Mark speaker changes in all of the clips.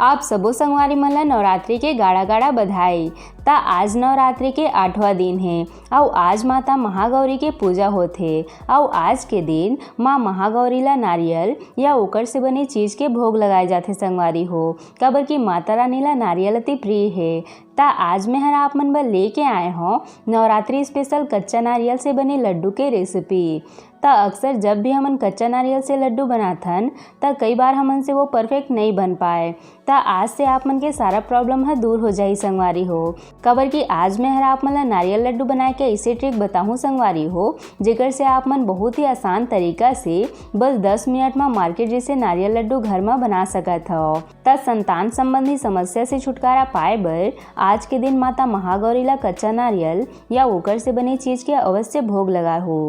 Speaker 1: आप सबो संगवारी मन ला नवरात्रि के गाड़ा गाड़ा बधाई। ता आज नवरात्रि के 8वां दिन है और आज माता महागौरी के पूजा होथे और आज के दिन माँ महागौरी ला नारियल या ओकर से बने चीज के भोग लगाए जाथे संगवारी हो, काबर की माता रानी ला नारियल अति प्रिय है। ता आज मैं हर आप मन बर लेके आए हो नवरात्रि स्पेशल कच्चा नारियल से बने लड्डू के रेसिपी। ता अक्सर जब भी हमन कच्चा नारियल से लड्डू बनाथन ता कई बार हमन से वो परफेक्ट नहीं बन पाए। ता आज से आप मन के सारा प्रॉब्लम है दूर हो जाही संगवारी हो, काबर की आज मैं हर आप मन ला नारियल लड्डू बनाए के ऐसे ट्रिक बताहूँ संगवारी हो जेकर से आप मन बहुत ही आसान तरीका से बस 10 मिनट में मार्केट जैसे नारियल लड्डू घर में बना सकत हो। ता संतान संबंधी समस्या से छुटकारा पाए बर आज के दिन माता महागौरी ला कच्चा नारियल या ओकर से बने चीज के अवश्य भोग लगा हो।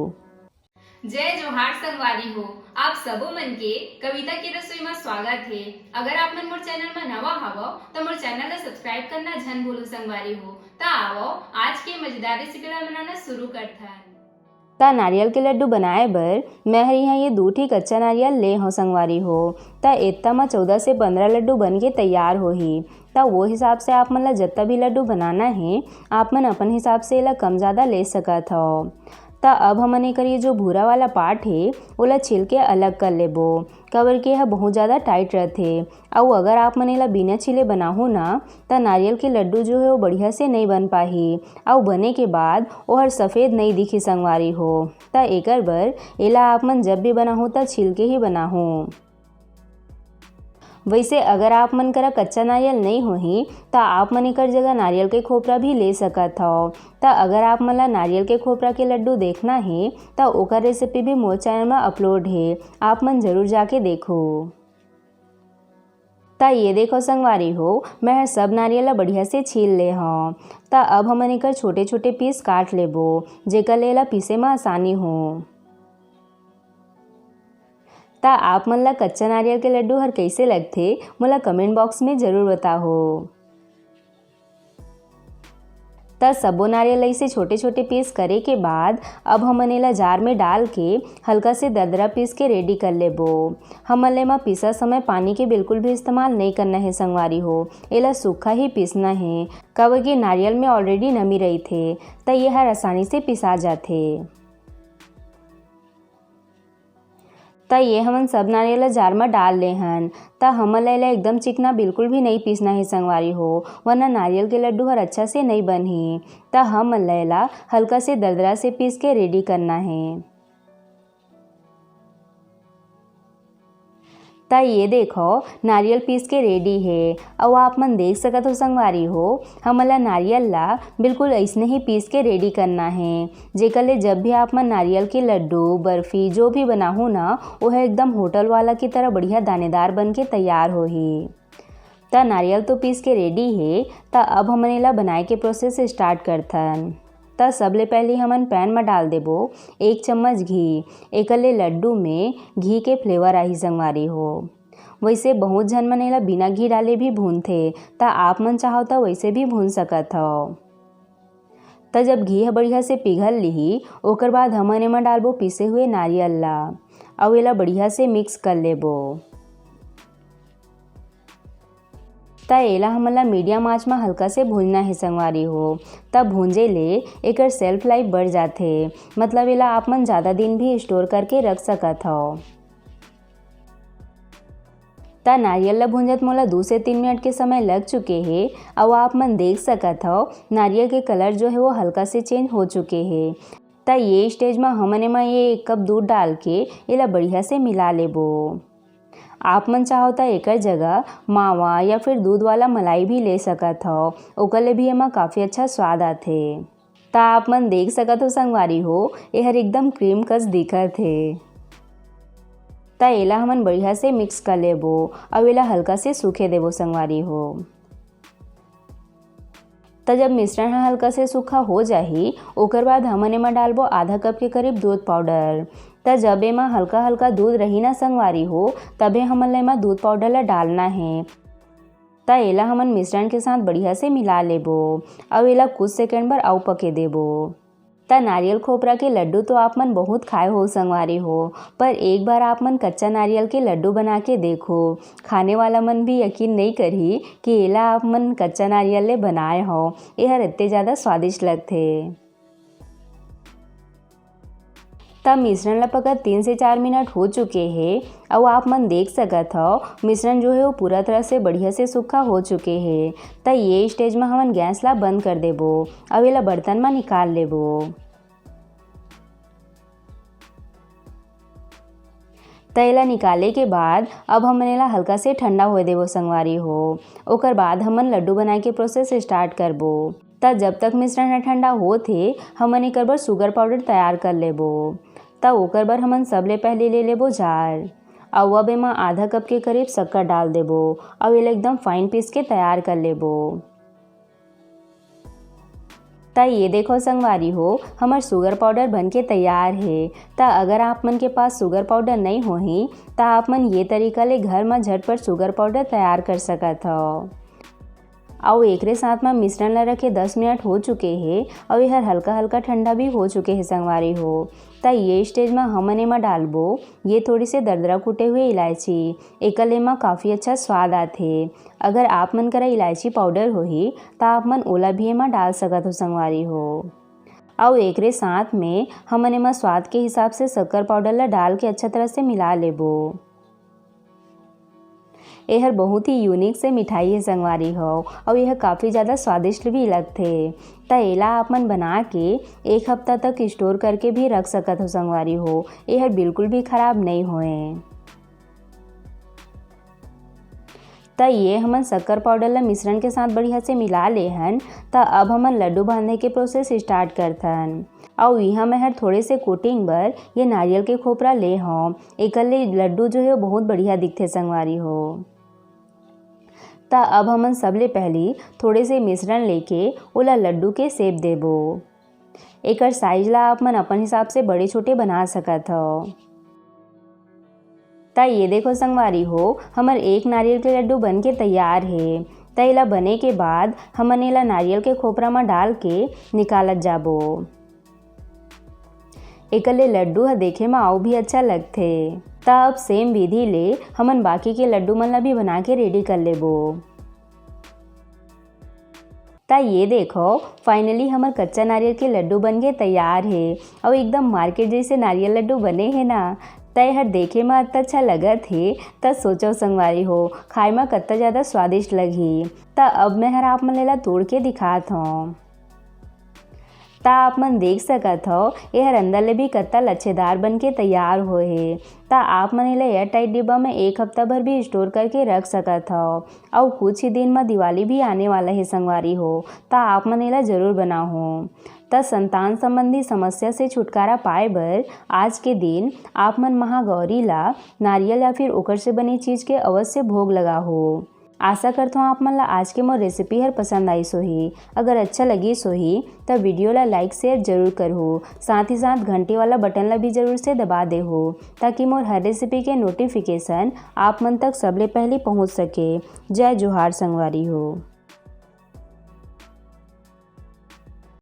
Speaker 2: जय जोहार संगवारी हो, आप सबो मन के कविता की रसोई में स्वागत है। अगर आप मन मोर चैनल में नवा हवो तो मोर चैनल ला सब्सक्राइब करना झन भूलो संगवारी हो। ता आवो आज के मजेदार रेसिपी ला बनाना शुरू करथन।
Speaker 1: ता नारियल के लड्डू बनाए बर मैं हर यहाँ ये 2 ठी कच्चा नारियल ले हो संगवारी हो। ता इतना में 14 से 15 लड्डू बन के तैयार होही। ता वो हिसाब से आप मन ला जितना भी लड्डू बनाना है आप मन अपन हिसाब से एला कम ज़्यादा ले सकत हो। ता अब हमन एकर ये जो भूरा वाला पार्ट है ओला छिल के अलग कर लेबो, काबर के यह बहुत ज़्यादा टाइट रहथे और अगर आप मन एला बिना छिले बनाहू ना ता नारियल के लड्डू जो है वो बढ़िया से नहीं बन पाही और बने के बाद वो हर सफ़ेद नहीं दिखी संगवारी हो। ता एकर बर एला आप मन जब भी बनाहू ता छिल के ही बनाहू। वैसे अगर आप मन करा कच्चा नारियल नहीं होही ता आप मन एकर जगह नारियल के खोपरा भी ले सकत हो। ता अगर आप मन ला नारियल के खोपरा के लड्डू देखना है ता ओकर रेसिपी भी मोर चैनल में अपलोड है, आप मन जरूर जाके देखो। ता ये देखो संगवारी हो मैं हर सब नारियल ला बढ़िया से छील ले हूँ। ता अब हमन एकर छोटे छोटे पीस काट लेबो जेकर ले ला पीसे में आसानी हो। ता आप मन ला कच्चा नारियल के लड्डू हर कैसे लगथे मोला कमेंट बॉक्स में जरूर बताहो। ता सबो नारियल ऐसे छोटे छोटे पीस करे के बाद अब हमन एला जार में डाल के हल्का से दरदरा पीस के रेडी कर लेबो। हमन ले पीसा समय पानी के बिल्कुल भी इस्तेमाल नहीं करना है संगवारी हो, एला सूखा ही पीसना है, काबर की नारियल में ऑलरेडी नमी रही थे ता ये हर आसानी से पिसा जाथे। ता ये हमन सब नारियल जार में डाल ले हन। ता हमन ला एकदम चिकना बिल्कुल भी नहीं पीसना है संगवारी हो, वरना नारियल के लड्डू हर अच्छा से नहीं बनही। ता हमन ला हल्का से दरदरा से पीस के रेडी करना है। ता ये देखो नारियल पीस के रेडी है और आप मन देख सकत हो संगवारी हो हमन ला नारियल ला बिल्कुल ऐसने ही पीस के रेडी करना है, जेकर ले जब भी आप मन नारियल के लड्डू बर्फी जो भी बनाहू ना वह एकदम होटल वाला की तरह बढ़िया दानेदार बन के तैयार होही। ता नारियल तो पीस के रेडी है, ता अब हमन एला बनाए के प्रोसेस स्टार्ट करथन। ता सबले पहले हमन पैन में डाल देबो 1 चम्मच घी, एकर ले लड्डू में घी के फ्लेवर आही संगवारी हो। वैसे बहुत झन मन एला बिना घी डाले भी भूनथे, ता आप मन चाहो तो वैसे भी भून सकत हो। ता जब घी बढ़िया से पिघल लिही ओकर बाद हमन एमा डालबो पीसे हुए नारियल ला और एला बढ़िया से मिक्स कर लेबो। ता एला हमन ला मीडियम आंच में हल्का से भूनना है संगवारी हो। तब भूंजे ले एकर सेल्फ लाइफ बढ़ जाथे, मतलब एला आप मन ज़्यादा दिन भी स्टोर करके रख सकत हो। ता नारियल ला भूंजत मोला 2 से 3 मिनट के समय लग चुके हैं और आप मन देख सकत हो नारियल के कलर जो है वो हल्का से चेंज हो चुके हैं। ता ये स्टेज में हमन एमा ये 1 कप दूध डाल के एला बढ़िया से मिला लेबो। आप मन चाहो तो एकर जगह मावा या फिर दूध वाला मलाई भी ले सकत हो, ओकर ले भी एमा काफ़ी अच्छा स्वाद आथे। ता आप मन देख सकत हो संगवारी हो एहर एकदम क्रीम कस दिखत है। ता एला हमन बढ़िया से मिक्स कर लेबो और एला हल्का से सूखे देबो संगवारी हो। ता जब मिश्रण हल्का से सूखा हो जाही ओकर बाद हमन एमा डालबो आधा कप के करीब दूध पाउडर। ता जब एमा हल्का हल्का दूध रही ना संगवारी हो तबे हमन ला एमा दूध पाउडर ला डालना है। ता एला हमन मिश्रण के साथ बढ़िया से मिला लेबो और एला कुछ सेकंड बर आउ पके देबो। ता नारियल खोपरा के लड्डू तो आप मन बहुत खाए हो संगवारी हो, पर एक बार आप मन कच्चा नारियल के लड्डू बना के देखो। खाने वाला मन भी यकीन नहीं करी कि एला आप मन कच्चा नारियल ले बनाए हो। यह इतने ज़्यादा स्वादिष्ट लगथे। तब मिश्रण ला पका 3 से 4 मिनट हो चुके हैं और आप मन देख सकत हो मिश्रण जो है वो पूरा तरह से बढ़िया से सूखा हो चुके हैं। तो ये स्टेज में हमन गैस ला बंद कर देबो। अब एला बर्तन में निकाल लेबो। तो एला निकाले के बाद अब हमन एला हल्का से ठंडा होए देबो संगवारी हो। ओकर बाद हमन लड्डू बनाए के प्रोसेस स्टार्ट करबो। त जब तक मिश्रण ठंडा होथे हमन एकर बर शुगर पाउडर तैयार कर लेबो। त ओकर बर हमन सबले पहले ले लेबो जार और अब एमा आधा कप के करीब शक्कर डाल देबो और एला एकदम फाइन पीस के तैयार कर लेबो। त ये देखो संगवारी हो हमार शुगर पाउडर बन के तैयार है। त अगर आप मन के पास शुगर पाउडर नहीं होही त आप मन ये तरीका ले घर में झटपट शुगर पाउडर तैयार कर सकत हो। और एकरे साथ में मिश्रण ला रखे 10 मिनट हो चुके हैं और यह हल्का हल्का ठंडा भी हो चुके हैं संगवारी हो। त ये स्टेज में हमन एमा डालबो ये थोड़ी से दरदरा कुटे हुए इलायची। एकर ले में काफ़ी अच्छा स्वाद आथे। अगर आप मन करा इलायची पाउडर होही त आप मन ओला भी एमा डाल सकत हो संगवारी हो। और एकरे साथ में हमन एमा स्वाद के हिसाब से शक्कर पाउडर ला डाल के अच्छा तरह से मिला लेबो। यह बहुत ही यूनिक से मिठाई है संगवारी हो और यह काफ़ी ज़्यादा स्वादिष्ट भी लगथे। त एला आप मन बना के 1 हफ्ता तक स्टोर करके भी रख सकत हो संगवारी हो। यह बिल्कुल भी ख़राब नहीं होए। त ये हमन शक्कर पाउडर ला मिश्रण के साथ बढ़िया से मिला ले हन। त अब हमन लड्डू बांधे के प्रोसेस स्टार्ट करथन। और यहाँ मैं हर थोड़े से कोटिंग बर ये नारियल के खोपरा ले हों। एकर ले लड्डू जो है बहुत बढ़िया दिखथे संगवारी हो। त अब हमन सबले पहली थोड़े से मिश्रण लेके ओला लड्डू के शेप देबो। एकर साइज ला आप मन अपन हिसाब से बड़े छोटे बना सकत हो। त ये देखो संगवारी हो हमर एक नारियल के लड्डू बन के तैयार है। त एला बने के बाद हमन एला नारियल के खोपरा में डाल के निकालत जाबो। एकर ले लड्डू ह देखे में आउ भी अच्छा लगथे। त अब सेम विधि ले हमन बाकी के लड्डू मन ला भी बना के रेडी कर लेबो। त ये देखो फाइनली हमर कच्चा नारियल के लड्डू बन के तैयार है और एकदम मार्केट जैसे नारियल लड्डू बने हैं ना। त यह देखे में इतना अच्छा लगत है त सोचो संगवारी हो खाए में कितना ज़्यादा स्वादिष्ट लगी। त अब मैं हर आप मन एला तोड़ के दिखात हूँ। त आप मन देख सकत हो यह अंदर ले भी कत्ता लच्छेदार बन के तैयार होए है। त आप मन एला एयर टाइट डिब्बा में 1 हफ्ता भर भी स्टोर करके रख सकत हो। और कुछ ही दिन में दिवाली भी आने वाला है संगवारी हो। त आप मन एला जरूर बनाओ। त संतान संबंधी समस्या से छुटकारा पाए बर आज के दिन आप मन महागौरी ला नारियल या फिर ओकर से बनी चीज़ के अवश्य भोग लगाओ। आशा करता हूँ आप मन ला आज के मोर रेसिपी हर पसंद आई सोही। अगर अच्छा लगी सोही तब वीडियो ला लाइक शेयर जरूर करहो। साथ ही साथ घंटी वाला बटन ला भी जरूर से दबा दे हो ताकि मोर हर रेसिपी के नोटिफिकेशन आप मन तक सबले पहले पहुँच सके। जय जोहार संगवारी हो।